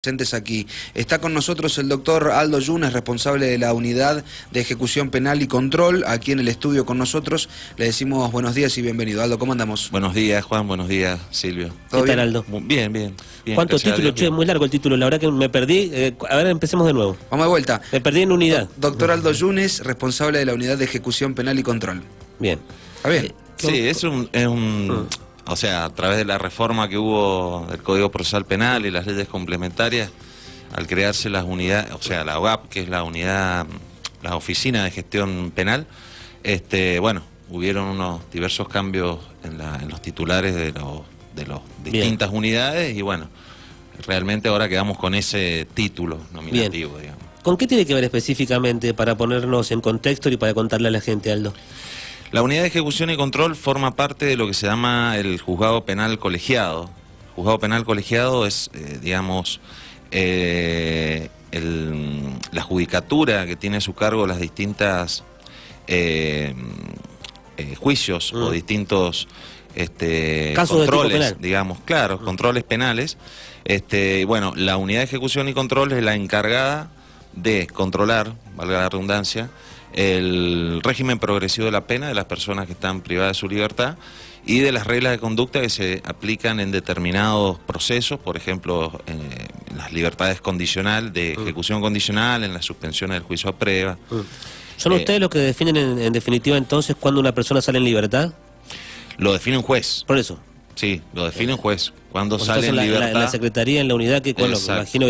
Presentes aquí. Está con nosotros el doctor Aldo Yunes, responsable de la Unidad de Ejecución Penal y Control, aquí en el estudio con nosotros. Le decimos buenos días y bienvenido. Aldo, ¿cómo andamos? Buenos días, Juan, buenos días, Silvio. ¿Qué tal, Aldo? Bien, bien. ¿Cuánto título? Che, muy largo el título, la verdad que me perdí. A ver, empecemos de nuevo. Vamos de vuelta. Me perdí en unidad. Doctor Aldo Yunes, responsable de la Unidad de Ejecución Penal y Control. Bien. ¿Está bien? Sí, o sea, a través de la reforma que hubo del Código Procesal Penal y las leyes complementarias, al crearse las unidades, o sea, la OGAP, que es la unidad, la Oficina de Gestión Penal, bueno, hubieron unos diversos cambios en los titulares de los distintas unidades y bueno, realmente ahora quedamos con ese título nominativo, digamos. ¿Con qué tiene que ver específicamente para ponernos en contexto y para contarle a la gente, Aldo? La Unidad de Ejecución y Control forma parte de lo que se llama el Juzgado Penal Colegiado. El Juzgado Penal Colegiado es, digamos, la judicatura que tiene a su cargo las distintas juicios o distintos casos controles, de tipo penal, digamos, claro, controles penales. Bueno, la Unidad de Ejecución y Control es la encargada de controlar, valga la redundancia, el régimen progresivo de la pena de las personas que están privadas de su libertad y de las reglas de conducta que se aplican en determinados procesos, por ejemplo, en las libertades condicional, de ejecución condicional, en la suspensión del juicio a prueba. ¿Son ustedes los que definen en definitiva entonces cuando una persona sale en libertad? Lo define un juez. Por eso. Sí, lo define un juez. Cuando Pues sale en libertad. la secretaría, en la unidad que me imagino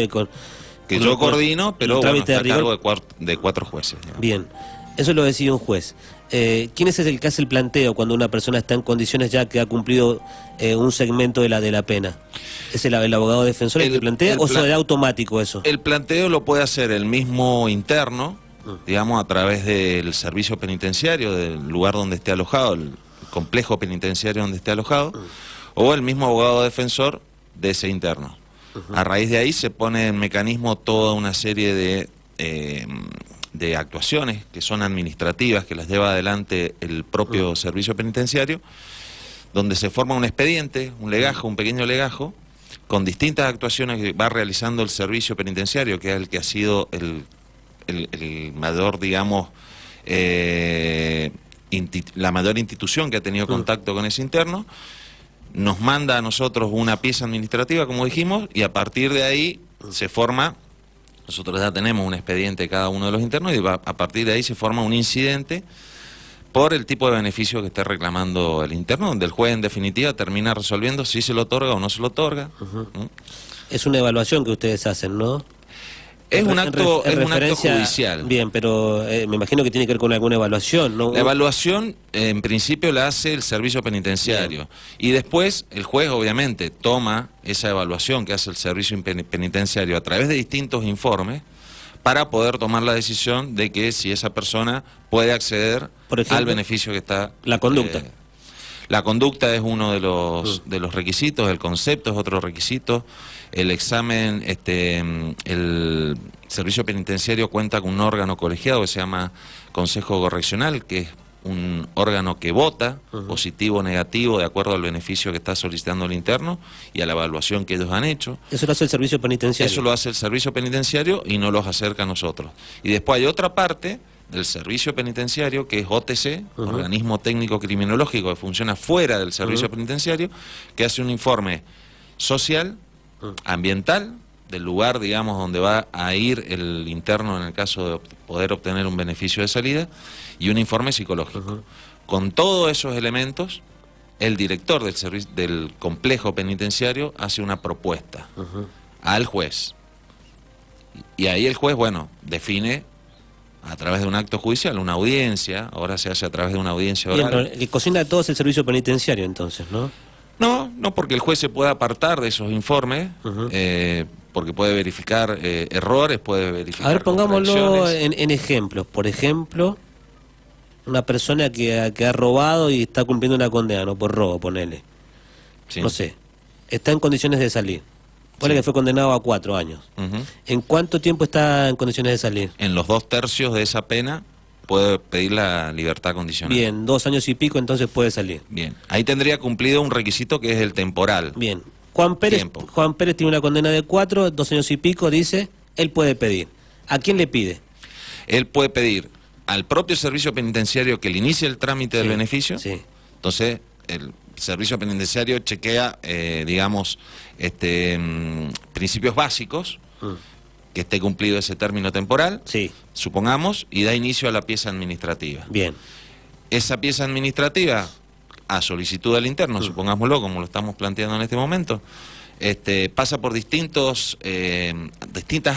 que yo coordino, pero bueno, está a rigor cargo de cuatro jueces. Digamos. Bien, eso lo decide un juez. ¿Quién es el que hace el planteo cuando una persona está en condiciones ya que ha cumplido un segmento de la pena? ¿Es el abogado defensor el que plantea o será automático eso? El planteo lo puede hacer el mismo interno, digamos, a través del servicio penitenciario, del lugar donde esté alojado, el complejo penitenciario donde esté alojado, o el mismo abogado defensor de ese interno. A raíz de ahí se pone en mecanismo toda una serie de actuaciones que son administrativas, que las lleva adelante el propio servicio penitenciario, donde se forma un expediente, un legajo, un pequeño legajo, con distintas actuaciones que va realizando el servicio penitenciario, que es el que ha sido el mayor, digamos, la mayor institución que ha tenido contacto con ese interno. Nos manda a nosotros una pieza administrativa, como dijimos, y a partir de ahí se forma, nosotros ya tenemos un expediente de cada uno de los internos, y a partir de ahí se forma un incidente por el tipo de beneficio que esté reclamando el interno, donde el juez en definitiva termina resolviendo si se lo otorga o no se lo otorga. Es una evaluación que ustedes hacen, ¿no? Es un acto judicial. Bien, pero me imagino que tiene que ver con alguna evaluación, ¿no? La evaluación, en principio, la hace el servicio penitenciario. Bien. Y después, el juez, obviamente, toma esa evaluación que hace el servicio penitenciario a través de distintos informes para poder tomar la decisión de que si esa persona puede acceder, por ejemplo, al beneficio que está... La conducta. La conducta es uno de los requisitos, el concepto es otro requisito, el examen, el servicio penitenciario cuenta con un órgano colegiado que se llama Consejo Correccional, que es un órgano que vota, positivo o negativo, de acuerdo al beneficio que está solicitando el interno y a la evaluación que ellos han hecho. ¿Eso lo hace el servicio penitenciario? Eso lo hace el servicio penitenciario y no los acerca a nosotros. Y después hay otra parte del servicio penitenciario, que es OTC, Organismo Técnico Criminológico, que funciona fuera del servicio penitenciario, que hace un informe social, ambiental, del lugar, digamos, donde va a ir el interno en el caso de poder obtener un beneficio de salida, y un informe psicológico. Con todos esos elementos, el director del complejo penitenciario hace una propuesta al juez. Y ahí el juez, bueno, define a través de un acto judicial, una audiencia, ahora se hace a través de una audiencia oral. Bien, pero el que cocina todo es el servicio penitenciario entonces, ¿no? No, porque el juez se puede apartar de esos informes, porque puede verificar errores, puede verificar... A ver, pongámoslo en ejemplos. Por ejemplo, una persona que ha robado y está cumpliendo una condena, no por robo, ponele. Sí. No sé, está en condiciones de salir. Ponle que fue condenado a 4 años. ¿En cuánto tiempo está en condiciones de salir? En los 2/3 de esa pena puede pedir la libertad condicional. Bien, 2 años y pico, entonces puede salir. Bien, ahí tendría cumplido un requisito que es el temporal. Bien, Juan Pérez tiempo. Juan Pérez tiene una condena de 4, 2 años y pico, dice, él puede pedir. ¿A quién le pide? Él puede pedir al propio servicio penitenciario que le inicie el trámite del beneficio. Sí. Entonces, el servicio penitenciario chequea, digamos, principios básicos, que esté cumplido ese término temporal, Sí. supongamos, y da inicio a la pieza administrativa. Bien. Esa pieza administrativa, a solicitud del interno, supongámoslo, como lo estamos planteando en este momento, pasa por distintas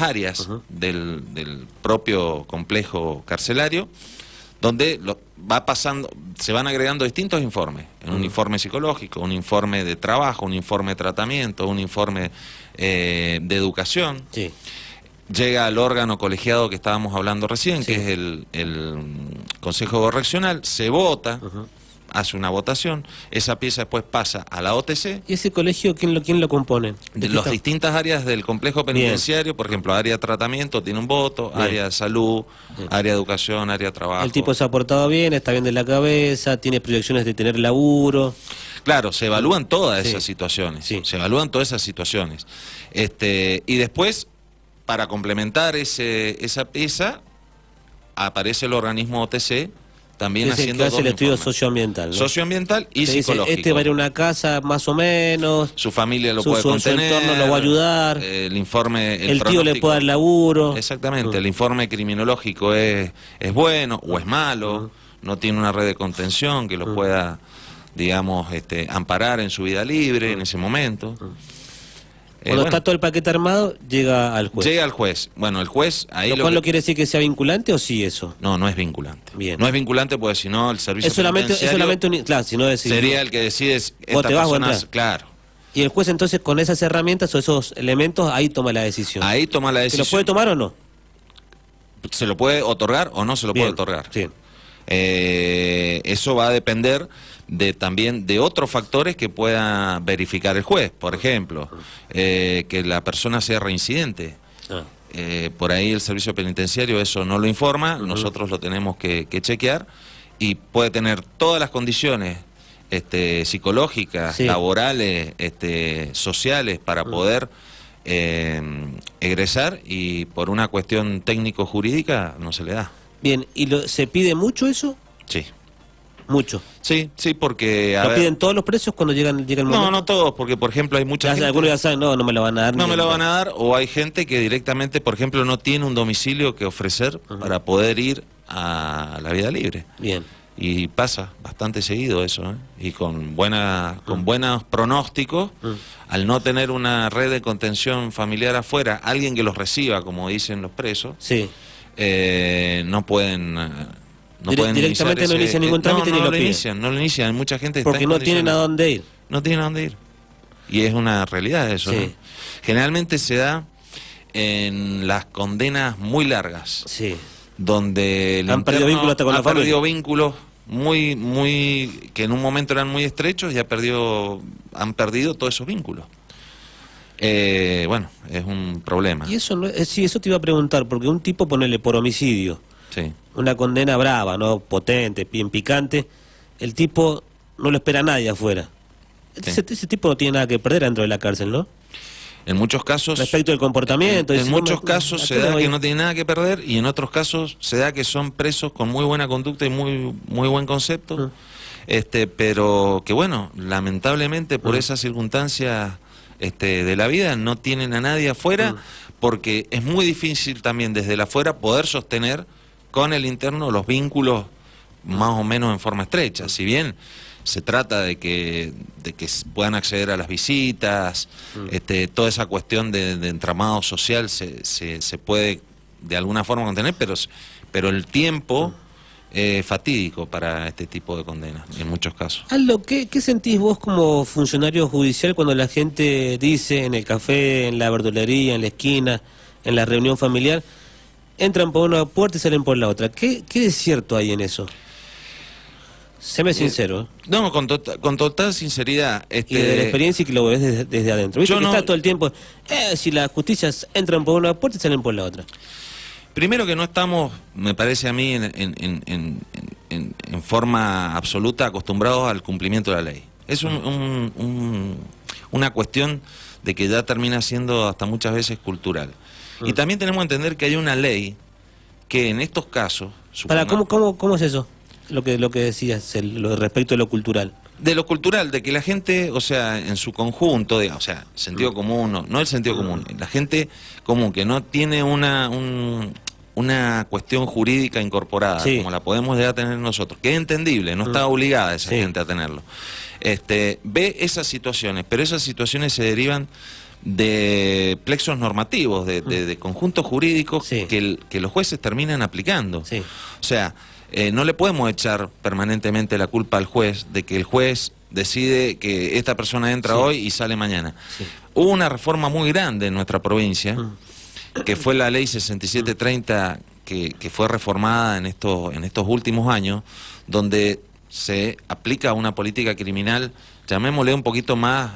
áreas del propio complejo carcelario, donde se van agregando distintos informes, un informe psicológico, un informe de trabajo, un informe de tratamiento, un informe de educación. Sí. Llega al órgano colegiado que estábamos hablando recién, que es el Consejo Correccional, se vota, hace una votación, esa pieza después pasa a la OTC. ¿Y ese colegio quién lo compone? De las distintas áreas del complejo penitenciario, por ejemplo, área de tratamiento tiene un voto, área de salud, área de educación, área de trabajo. El tipo se ha portado bien, está bien de la cabeza, tiene proyecciones de tener laburo. Claro, se evalúan todas esas situaciones, se evalúan todas esas situaciones. Y después, para complementar esa pieza, aparece el organismo OTC, también Es el haciendo que hace dos el estudio informes. socioambiental, ¿no? Socioambiental y Te dice, psicológico. va a ir a una casa más o menos, Su familia lo su puede contener. entorno lo va a ayudar, el informe, el tío le pronóstico. puede dar laburo. Exactamente, el informe criminológico es bueno o es malo, no tiene una red de contención que lo pueda, digamos, amparar en su vida libre en ese momento. Cuando está todo el paquete armado, llega al juez. Llega al juez. Bueno, el juez ahí ¿Lo cual no quiere decir que sea vinculante o sí eso? No, no es vinculante. Bien. No es vinculante porque si no el servicio Es solamente claro, si no decide. sería el que decide Vos te vas o personas, entras. claro. Y el juez entonces con esas herramientas o esos elementos ahí toma la decisión. Ahí toma la ¿Se decisión. lo puede tomar o no? ¿Se lo puede otorgar o no se lo Bien, puede otorgar? sí. Eso va a depender también de otros factores que pueda verificar el juez. Por ejemplo, que la persona sea reincidente. Ah. Por ahí el servicio penitenciario eso no lo informa, nosotros lo tenemos que chequear, y puede tener todas las condiciones psicológicas, Sí. laborales, sociales para poder egresar, y por una cuestión técnico-jurídica no se le da. Bien, ¿y se pide mucho eso? Sí. Mucho. Sí, porque... ¿Lo piden todos los presos cuando llega el momento? No, no todos, porque por ejemplo hay mucha gente... Algunos ya saben, no me lo van a dar. No me lo van a dar, o hay gente que directamente, por ejemplo, no tiene un domicilio que ofrecer para poder ir a la vida libre. Bien. Y pasa bastante seguido eso, ¿eh? Y con buenos pronósticos, al no tener una red de contención familiar afuera, alguien que los reciba, como dicen los presos, Sí. no pueden... Directamente no inician ningún trámite ni lo piden. No lo inician, hay mucha gente que Porque está en no tienen a condiciones. dónde ir. No tienen a dónde ir. Y es una realidad eso, Sí. ¿no? Generalmente se da en las condenas muy largas, Sí. donde el Han perdido interno vínculos hasta con ha la familia. perdido vínculos muy que en un momento eran muy estrechos y han perdido todos esos vínculos. Bueno, es un problema. Y eso sí, eso te iba a preguntar, porque un tipo, ponele por homicidio, Sí. una condena brava, ¿no? Potente, bien picante, el tipo no lo espera a nadie afuera. Sí. Ese tipo no tiene nada que perder dentro de la cárcel, ¿no? En muchos casos... Respecto del comportamiento. En si muchos no casos se da que no tiene nada que perder, y en otros casos se da que son presos con muy buena conducta y muy buen concepto, pero que bueno, lamentablemente por esas circunstancias de la vida no tienen a nadie afuera, porque es muy difícil también desde el afuera poder sostener con el interno los vínculos más o menos en forma estrecha. Si bien se trata de que puedan acceder a las visitas, toda esa cuestión de entramado social se puede de alguna forma contener, pero el tiempo es fatídico para este tipo de condenas, en muchos casos. Aldo, ¿qué sentís vos como funcionario judicial cuando la gente dice en el café, en la verdulería, en la esquina, en la reunión familiar, entran por una puerta y salen por la otra? ¿Qué es cierto hay en eso? Séme sincero. No, con total sinceridad. Y de la experiencia y que lo ves desde adentro. ¿Viste? Yo Que no- está todo el tiempo, si las justicias entran por una puerta y salen por la otra. Primero que no estamos, me parece a mí, en forma absoluta acostumbrados al cumplimiento de la ley. Es una cuestión de que ya termina siendo hasta muchas veces cultural. Y también tenemos que entender que hay una ley que en estos casos... ¿Cómo es eso? Lo que decías, respecto de lo cultural. De lo cultural, de que la gente, o sea, en su conjunto, o sea, sentido común, no el sentido común, la gente común que no tiene una cuestión jurídica incorporada, como la podemos ya tener nosotros, que es entendible, no está obligada esa gente a tenerlo. Ve esas situaciones, pero esas situaciones se derivan de plexos normativos, de conjuntos jurídicos que los jueces terminan aplicando. O sea, no le podemos echar permanentemente la culpa al juez de que el juez decide que esta persona entra hoy y sale mañana. Hubo una reforma muy grande en nuestra provincia, que fue la ley 6730, que fue reformada en estos últimos años, donde se aplica una política criminal, llamémosle un poquito más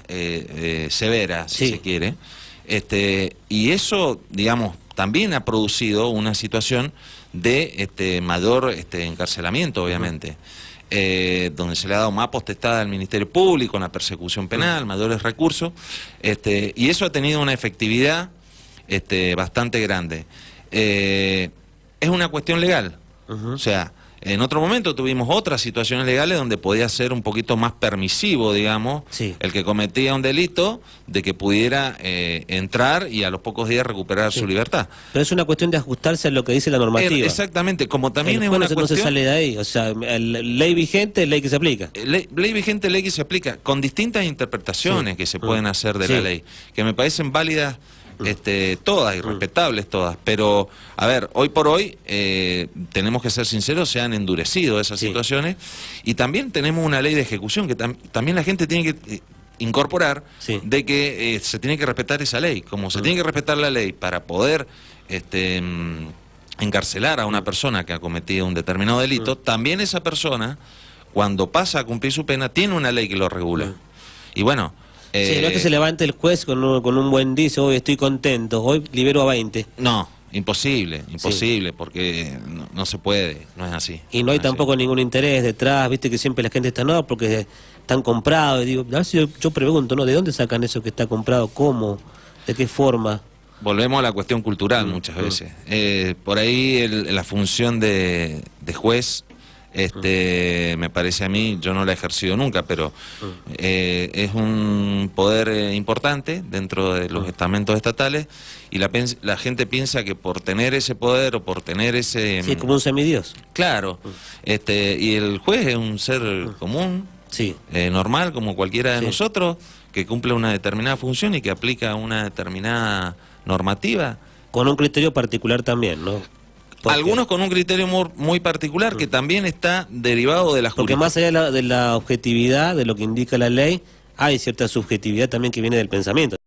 severa, si se quiere. Y eso, digamos, también ha producido una situación de mayor encarcelamiento, obviamente, donde se le ha dado más potestad al Ministerio Público en la persecución penal, mayores recursos, y eso ha tenido una efectividad bastante grande. Es una cuestión legal, o sea, en otro momento tuvimos otras situaciones legales donde podía ser un poquito más permisivo, digamos, el que cometía un delito, de que pudiera entrar y a los pocos días recuperar su libertad. Pero es una cuestión de ajustarse a lo que dice la normativa. Exactamente, como también es una cuestión... no se sale de ahí, o sea, ley vigente, ley que se aplica. Ley vigente, ley que se aplica, con distintas interpretaciones que se pueden hacer de la ley, que me parecen válidas todas y respetables todas, pero a ver, hoy por hoy tenemos que ser sinceros, se han endurecido esas situaciones, y también tenemos una ley de ejecución que también la gente tiene que incorporar, de que se tiene que respetar esa ley, como se tiene que respetar la ley para poder encarcelar a una persona que ha cometido un determinado delito, también esa persona, cuando pasa a cumplir su pena, tiene una ley que lo regula. Y bueno, no es que se levante el juez con un buen día, hoy estoy contento, hoy libero a 20. No, imposible, porque no se puede, no es así. Y no hay tampoco ningún interés detrás, viste que siempre la gente está, no, porque están comprados. Y digo, a ver si yo pregunto, ¿no? ¿De dónde sacan eso que está comprado? ¿Cómo? ¿De qué forma? Volvemos a la cuestión cultural muchas veces. Por ahí la función de juez... me parece a mí, yo no la he ejercido nunca, pero es un poder importante dentro de los estamentos estatales, y la gente piensa que por tener ese poder o por tener ese... Sí, es como un semidios. Claro, y el juez es un ser común, normal, como cualquiera de nosotros, que cumple una determinada función y que aplica una determinada normativa. Con un criterio particular también, ¿no? Algunos con un criterio muy particular que también está derivado de la justicia. Porque más allá de la objetividad, de lo que indica la ley, hay cierta subjetividad también que viene del pensamiento.